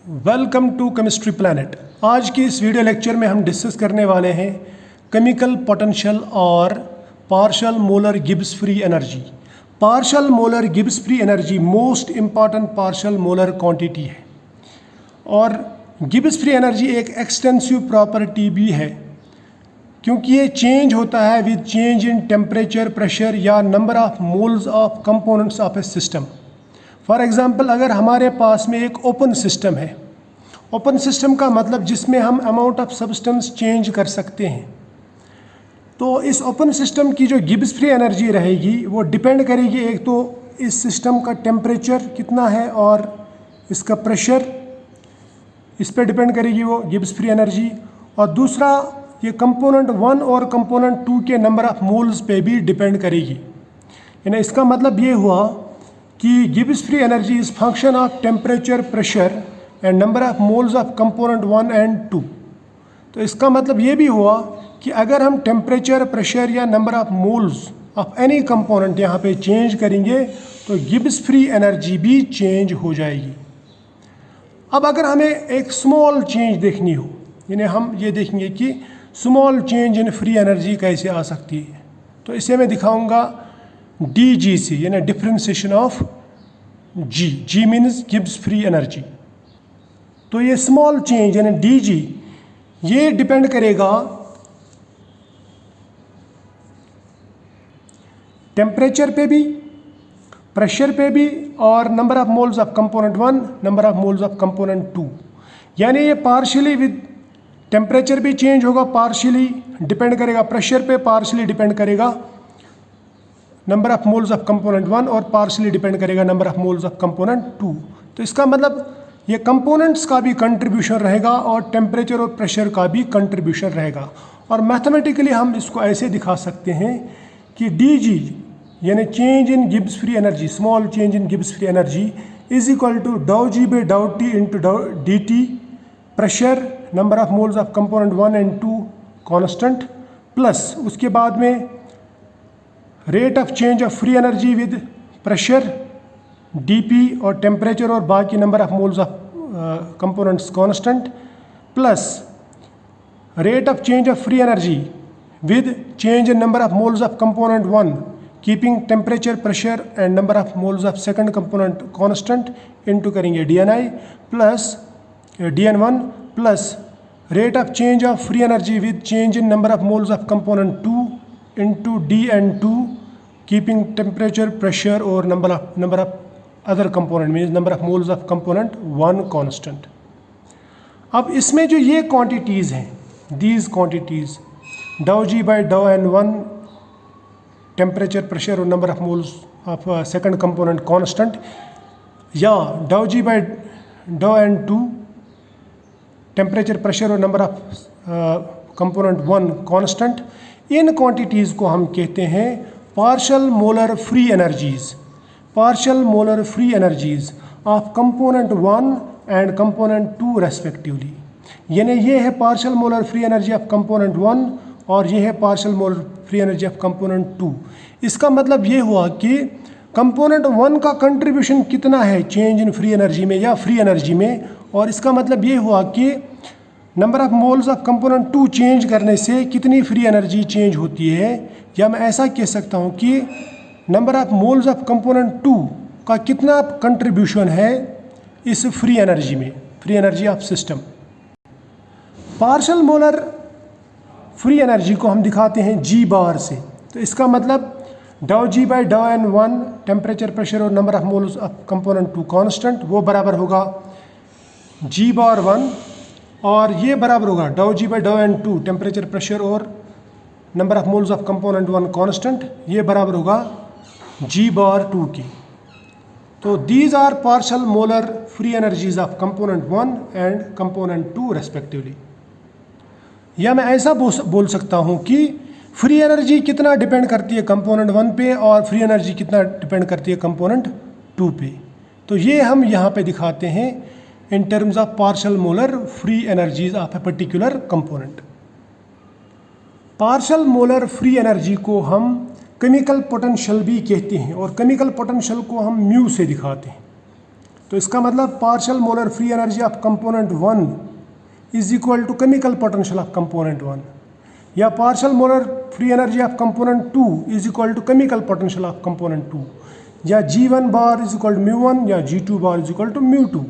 Welcome to chemistry planet. आज की इस वीडियो लेक्चर में हम डिस्कस करने वाले हैं केमिकल पोटेंशियल और partial molar Gibbs free energy. Partial molar Gibbs free energy most important partial molar quantity है और गिब्स फ्री एनर्जी एक एक्सटेंसिव प्रॉपर्टी भी है क्योंकि ये चेंज होता है with change in temperature, pressure या number of moles of components of a system. For example, अगर हमारे पास में एक ओपन सिस्टम है, ओपन सिस्टम का मतलब जिसमें हम अमाउंट ऑफ सब्सटेंस चेंज कर सकते हैं, तो इस ओपन सिस्टम की जो गिब्स फ्री एनर्जी रहेगी वो डिपेंड करेगी एक तो इस सिस्टम का टेम्परेचर कितना है और इसका प्रेशर, इस पर डिपेंड करेगी वो गिब्स फ्री एनर्जी। और दूसरा, ये कंपोनेंट 1 और कंपोनेंट 2 के नंबर ऑफ मोल्स पे भी डिपेंड करेगी। यानी इसका मतलब ये हुआ कि Gibbs free energy is function of temperature, pressure and number of moles of component 1 and 2। तो इसका मतलब ये भी हुआ कि अगर हम टेम्परेचर, प्रेशर या number of moles of any component यहाँ पे चेंज करेंगे तो गिब्स फ्री एनर्जी भी चेंज हो जाएगी। अब अगर हमें एक स्मॉल चेंज देखनी हो, यानी हम ये देखेंगे कि स्मॉल चेंज इन फ्री एनर्जी कैसे आ सकती है, तो इसे मैं दिखाऊंगा DG से, यानी differentiation of G means Gibbs free energy. तो ये स्मॉल चेंज यानी DG ये डिपेंड करेगा टेम्परेचर पे भी, प्रेशर पे भी और number of moles of component 1, number of moles of component 2। यानी ये पार्शियली विद टेम्परेचर भी चेंज होगा, पार्शियली डिपेंड करेगा प्रेशर पे, पार्शियली डिपेंड करेगा number of moles of component 1 और पार्शियली डिपेंड करेगा number of moles of component 2। तो इसका मतलब ये कंपोनेंट्स का भी कंट्रीब्यूशन रहेगा और टेम्परेचर और प्रेशर का भी कंट्रीब्यूशन रहेगा। और मैथमेटिकली हम इसको ऐसे दिखा सकते हैं कि DG यानी change in Gibbs free energy, small change in Gibbs free energy is equal to ∂G/∂T into dt, pressure, number of moles of component 1 and 2 constant, plus उसके बाद में rate of change of free energy with pressure dP और temperature और बाकी number of moles of components constant, plus rate of change of free energy with change in number of moles of component 1 keeping temperature, pressure and number of moles of second component constant into करेंगे DNI plus DN1 plus rate of change of free energy with change in number of moles of component 2 into DN2 keeping temperature, pressure or number of other component means number of moles of component 1 constant। अब इसमें जो ये quantities हैं, these quantities ∂G/∂N1 temperature, pressure और number of moles of second component constant या ∂G/∂N2 temperature, pressure और number of component 1 constant, in quantities को हम कहते हैं partial molar free energies. Partial molar free energies of component 1 and component 2 respectively. यानी ये है partial molar free energy of component 1 और ये है partial molar free energy of component 2। इसका मतलब ये हुआ कि कंपोनेंट 1 का कंट्रीब्यूशन कितना है चेंज इन फ्री एनर्जी में या फ्री एनर्जी में, और इसका मतलब ये हुआ कि number of moles of component 2 change करने से कितनी फ्री एनर्जी चेंज होती है, या मैं ऐसा कह सकता हूँ कि number of moles of component 2 का कितना कंट्रीब्यूशन है इस फ्री एनर्जी में, free energy of system. Partial molar free energy को हम दिखाते हैं G बार से। तो इसका मतलब ∂G/∂N1 टेम्परेचर, प्रेशर और number of moles of component 2 constant, वो बराबर होगा G/1 और ये बराबर होगा ∂G/∂N2 टेम्परेचर, प्रेशर और number of moles of component 1 constant, ये बराबर होगा G/2 की। तो these are partial molar free energies of component 1 and component 2 respectively. या मैं ऐसा बोल सकता हूँ कि फ्री एनर्जी कितना डिपेंड करती है कंपोनेंट 1 पे और फ्री एनर्जी कितना डिपेंड करती है कंपोनेंट 2 पे। तो ये हम यहाँ पे दिखाते हैं in terms of partial molar free energies of a particular component। Partial molar free energy को हम केमिकल पोटेंशियल भी कहते हैं और केमिकल पोटेंशियल को हम म्यू से दिखाते हैं। तो इसका मतलब partial molar free energy of component 1 is equal to chemical potential of component 1, या partial molar free energy of component 2 is equal to chemical potential of component 2, या G1 bar is equal to μ1 या G2 bar is equal to μ2।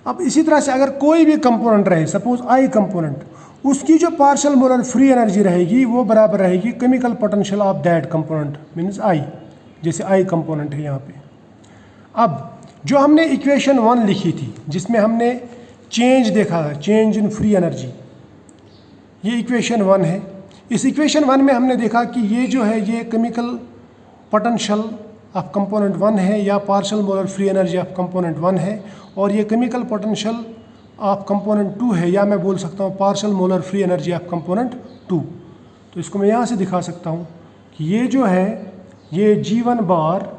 अब इसी तरह से अगर कोई भी कंपोनेंट रहे, सपोज I कंपोनेंट, उसकी जो पार्शियल मोलर फ्री एनर्जी रहेगी वो बराबर रहेगी chemical potential of that component means I, जैसे I कंपोनेंट है यहाँ पे। अब जो हमने इक्वेशन 1 लिखी थी जिसमें हमने चेंज देखा था, चेंज इन फ्री एनर्जी, ये इक्वेशन 1 है। इस इक्वेशन 1 में हमने देखा कि ये जो है ये केमिकल पोटेंशियल ऑफ कंपोनेंट 1 है या partial molar free energy of component 1 है, और ये केमिकल पोटेंशियल ऑफ कंपोनेंट 2 है, या मैं बोल सकता हूँ partial molar free energy of component 2। तो इसको मैं यहाँ से दिखा सकता हूँ कि ये जो है ये G1 बार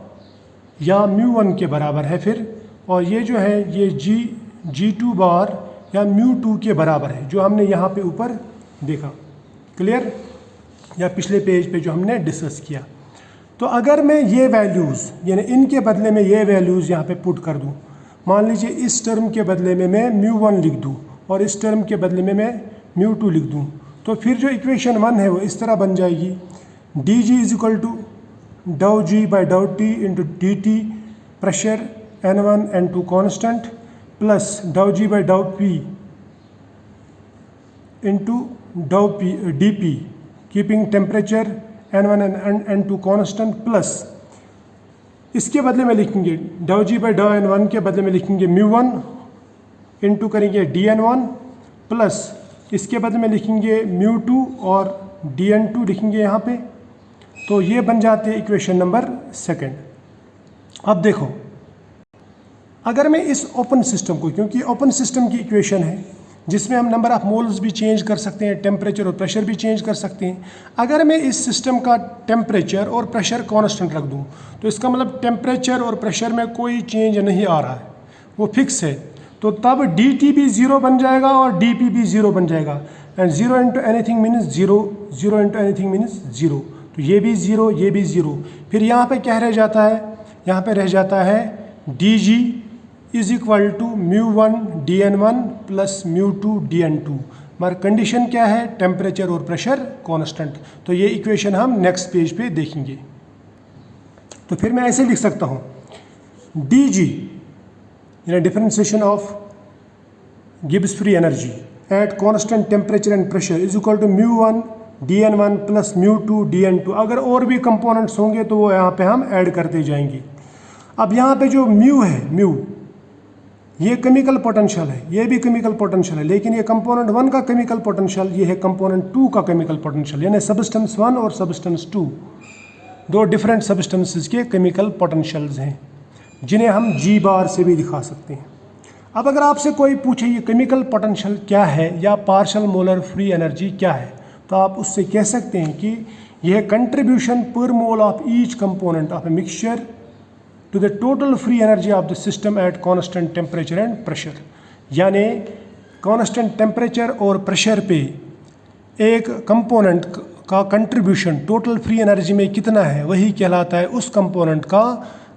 या μ1 के बराबर है फिर, और ये जो है ये G2 बार या μ2 के बराबर है, जो हमने यहाँ पे ऊपर देखा, क्लियर, या पिछले पेज पे जो हमने डिस्कस किया। तो अगर मैं ये वैल्यूज़ यानी इनके बदले में ये वैल्यूज़ यहाँ पे पुट कर दूँ, मान लीजिए इस टर्म के बदले में मैं μ1 लिख दूँ और इस टर्म के बदले में मैं μ2 लिख दूँ, तो फिर जो इक्वेशन 1 है वो इस तरह बन जाएगी, dg इज इक्वल टू डाउ जी बाई डाउ T into D T, pressure N1 N2 constant, plus डाउ जी बाई डाउ पी इंटू डाउ P D P, keeping temperature N1 and N2 constant, plus इसके बदले में लिखेंगे डाउ जी बाई डाउ N1 के बदले में लिखेंगे μ1 इंटू करेंगे dN1, प्लस इसके बदले में लिखेंगे μ2 और dN2 लिखेंगे यहाँ पे। तो ये बन जाते हैं इक्वेशन नंबर 2। अब देखो, अगर मैं इस ओपन सिस्टम को, क्योंकि ओपन सिस्टम की इक्वेशन है जिसमें हम नंबर ऑफ मोल्स भी चेंज कर सकते हैं, टेम्परेचर और प्रेशर भी चेंज कर सकते हैं, अगर मैं इस सिस्टम का टेम्परेचर और प्रेशर कांस्टेंट रख दूं तो इसका मतलब टेम्परेचर और प्रेशर में कोई चेंज नहीं आ रहा है, वो फिक्स है, तो तब dt भी 0 बन जाएगा और dp भी 0 बन जाएगा, and 0 into anything means 0, 0 into anything means 0, तो ये भी 0, ये भी 0। फिर यहाँ पे क्या रह जाता है, यहाँ पे रह जाता है dg is equal to μ1 dN1 plus μ2 dN2, मगर कंडीशन क्या है, टेम्परेचर और प्रेशर कांस्टेंट। तो ये इक्वेशन हम नेक्स्ट पेज पे देखेंगे। तो फिर मैं ऐसे लिख सकता हूँ dg यानी differentiation of Gibbs free energy at constant temperature and pressure is equal to μ1 dN1 plus μ2 dN2। अगर और भी कंपोनेंट्स होंगे तो वो यहाँ पे हम ऐड करते जाएंगे। अब यहाँ पे जो म्यू है, म्यू ये केमिकल पोटेंशियल है, ये भी केमिकल पोटेंशियल है, लेकिन ये कंपोनेंट 1 का केमिकल पोटेंशियल, ये है कंपोनेंट 2 का केमिकल पोटेंशियल, यानी सब्सटेंस 1 और सब्सटेंस 2 दो डिफरेंट सब्सटेंसेस के केमिकल पोटेंशियल्स हैं जिन्हें हम G बार से भी दिखा सकते हैं। अब अगर आपसे कोई पूछे ये केमिकल पोटेंशियल क्या है या पार्शियल मोलर फ्री एनर्जी क्या है, तो आप उससे कह सकते हैं कि यह contribution per mole of each component of a mixture to the total free energy of the system at constant temperature and pressure, यानी कांस्टेंट टेम्परेचर और प्रेशर पे एक कंपोनेंट का कंट्रीब्यूशन टोटल फ्री एनर्जी में कितना है, वही कहलाता है उस कंपोनेंट का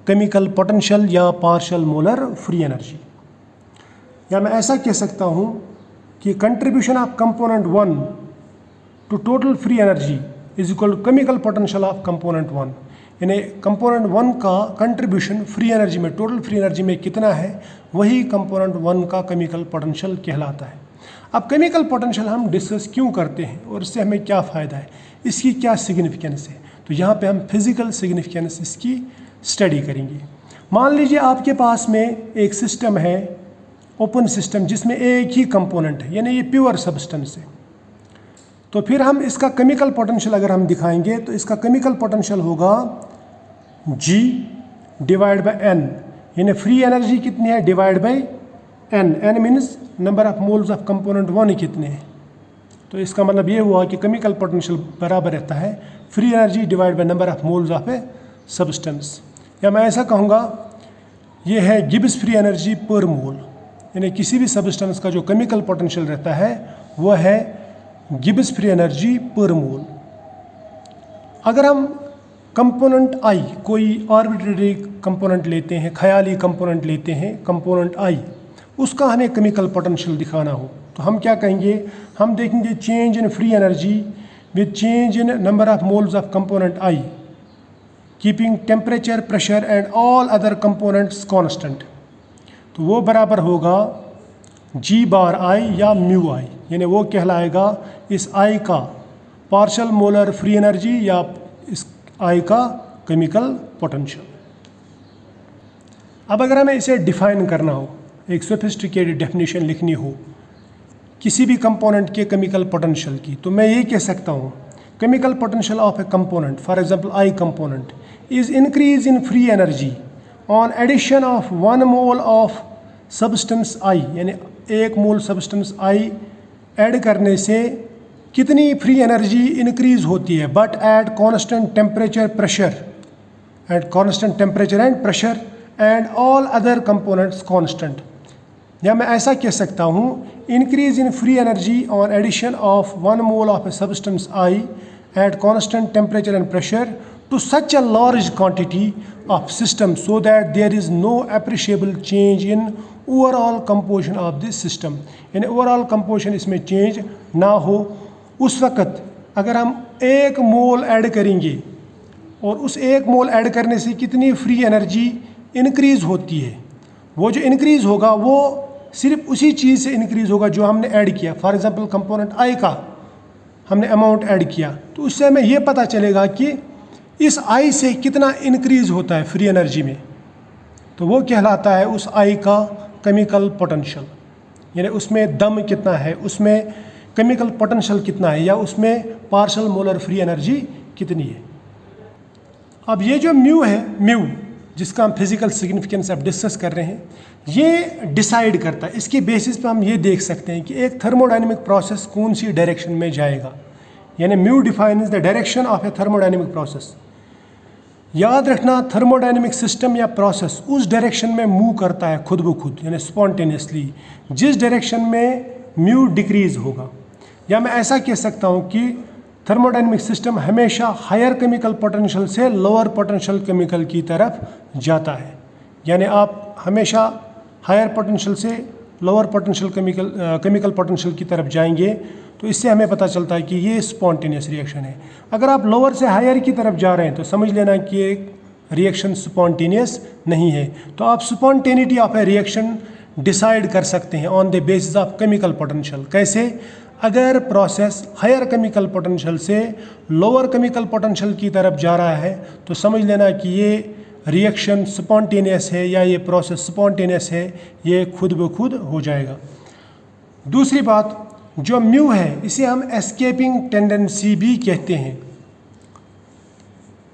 केमिकल पोटेंशियल या पार्शियल मोलर फ्री एनर्जी। या मैं ऐसा कह सकता हूँ कि contribution of component 1 to total free energy is equal to chemical potential of component 1, यानी कंपोनेंट 1 का कंट्रीब्यूशन फ्री एनर्जी में, टोटल फ्री एनर्जी में कितना है, वही कंपोनेंट 1 का केमिकल पोटेंशियल कहलाता है। अब केमिकल पोटेंशियल हम डिस्कस क्यों करते हैं और इससे हमें क्या फ़ायदा है, इसकी क्या सिग्निफिकेंस है, तो यहाँ पे हम फिज़िकल सिग्निफिकेंस इसकी स्टडी करेंगे। मान लीजिए आपके पास में एक सिस्टम है, ओपन सिस्टम, जिसमें एक ही कंपोनेंट है, यानी ये प्योर सब्सटेंस है, तो फिर हम इसका केमिकल पोटेंशियल अगर हम दिखाएंगे तो इसका केमिकल पोटेंशियल होगा G डिवाइड बाय N, यानी फ्री एनर्जी कितनी है divide by N, N means number of moles of component 1 ही कितने हैं, तो इसका मतलब ये हुआ कि केमिकल पोटेंशियल बराबर रहता है free energy divide by number of moles of a substance. या मैं ऐसा कहूँगा ये है गिब्स फ्री एनर्जी पर मोल, यानी किसी भी सब्सटेंस का जो केमिकल पोटेंशियल रहता है वह है गिब्स फ्री एनर्जी पर मोल। अगर हम कंपोनेंट आई, कोई आर्बिट्रेरी कंपोनेंट लेते हैं, ख्याली कंपोनेंट लेते हैं, कंपोनेंट आई, उसका हमें केमिकल पोटेंशियल दिखाना हो तो हम क्या कहेंगे, हम देखेंगे change in free energy with change in number of moles of component I keeping temperature, pressure and all other components constant. तो वो बराबर होगा जी बार आई या म्यू आई, यानी वो कहलाएगा इस आई का पार्शियल मोलर फ्री एनर्जी या इस आई का केमिकल पोटेंशियल। अब अगर हमें इसे डिफाइन करना हो, एक सोफिस्टिकेटेड डेफिनेशन लिखनी हो किसी भी कंपोनेंट के केमिकल पोटेंशियल की, तो मैं ये कह सकता हूँ chemical potential of a component, for example I component, is increase in free energy on addition of 1 mole of substance I, यानी 1 मोल सब्सटेंस आई ऐड करने से कितनी फ्री एनर्जी इंक्रीज होती है, but at constant temperature pressure, at constant temperature and pressure and all other components constant. या मैं ऐसा कह सकता हूँ increase in free energy on addition of 1 mole of a substance I at constant temperature and pressure to such a large quantity of system so that there is no appreciable change in overall composition of this system, यानी overall composition इसमें change ना हो। उस वक़्त अगर हम 1 मोल add करेंगे और उस 1 मोल ऐड करने से कितनी फ्री एनर्जी इंक्रीज़ होती है, वो जो इंक्रीज़ होगा वो सिर्फ उसी चीज़ से इंक्रीज़ होगा जो हमने ऐड किया। फॉर एग्जांपल कंपोनेंट आई का हमने अमाउंट ऐड किया तो उससे हमें ये पता चलेगा कि इस आई से कितना इंक्रीज़ होता है फ्री एनर्जी में, तो वो कहलाता है उस आई का केमिकल पोटेंशियल, यानी उसमें दम कितना है, उसमें केमिकल पोटेंशियल कितना है, या उसमें पार्शियल मोलर फ्री एनर्जी कितनी है। अब ये जो म्यू है, म्यू जिसका हम फिजिकल सिग्निफिकेंस अब डिस्कस कर रहे हैं, ये डिसाइड करता है, इसके बेसिस पे हम ये देख सकते हैं कि एक थर्मोडायनेमिक प्रोसेस कौन सी डायरेक्शन में जाएगा, यानी mu defines the direction of A thermodynamic process. याद रखना थर्मोडायनेमिक सिस्टम या प्रोसेस उस डायरेक्शन में मूव करता है खुद ब खुद, यानी स्पॉन्टेनियसली, जिस डायरेक्शन में म्यू डिक्रीज होगा। या मैं ऐसा कह सकता हूँ कि थर्मोडायनेमिक सिस्टम हमेशा हायर केमिकल पोटेंशियल से लोअर पोटेंशियल केमिकल की तरफ जाता है, यानी आप हमेशा हायर पोटेंशियल से लोअर पोटेंशियल केमिकल पोटेंशियल की तरफ जाएंगे, तो इससे हमें पता चलता है कि ये स्पॉन्टेनियस रिएक्शन है। अगर आप लोअर से हायर की तरफ जा रहे हैं तो समझ लेना कि एक रिएक्शन स्पॉन्टेनियस नहीं है। तो आप spontaneity of A reaction decide कर सकते हैं on the basis of chemical potential. कैसे? अगर प्रोसेस हायर केमिकल पोटेंशियल से लोअर केमिकल पोटेंशियल की तरफ जा रहा है तो समझ लेना कि ये रिएक्शन स्पॉन्टेनियस है या ये प्रोसेस स्पॉन्टेनियस है, ये खुद ब खुद हो जाएगा। दूसरी बात, जो म्यू है इसे हम एस्केपिंग टेंडेंसी भी कहते हैं।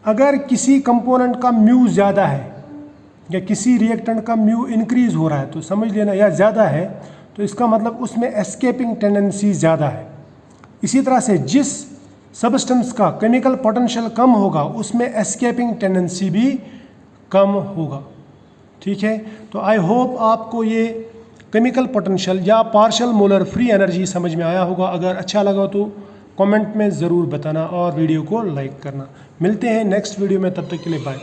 अगर किसी कंपोनेंट का म्यू ज़्यादा है या किसी रिएक्टेंट का म्यू इंक्रीज हो रहा है तो समझ लेना, या ज़्यादा है तो इसका मतलब उसमें एस्केपिंग टेंडेंसी ज़्यादा है। इसी तरह से जिस सब्सटेंस का केमिकल पोटेंशियल कम होगा उसमें एस्केपिंग टेंडेंसी भी कम होगा। ठीक है, तो आई होप आपको ये केमिकल पोटेंशियल या पार्शियल मोलर फ्री एनर्जी समझ में आया होगा। अगर अच्छा लगा तो कमेंट में ज़रूर बताना और वीडियो को लाइक करना। मिलते हैं नेक्स्ट वीडियो में, तब तक के लिए बाय।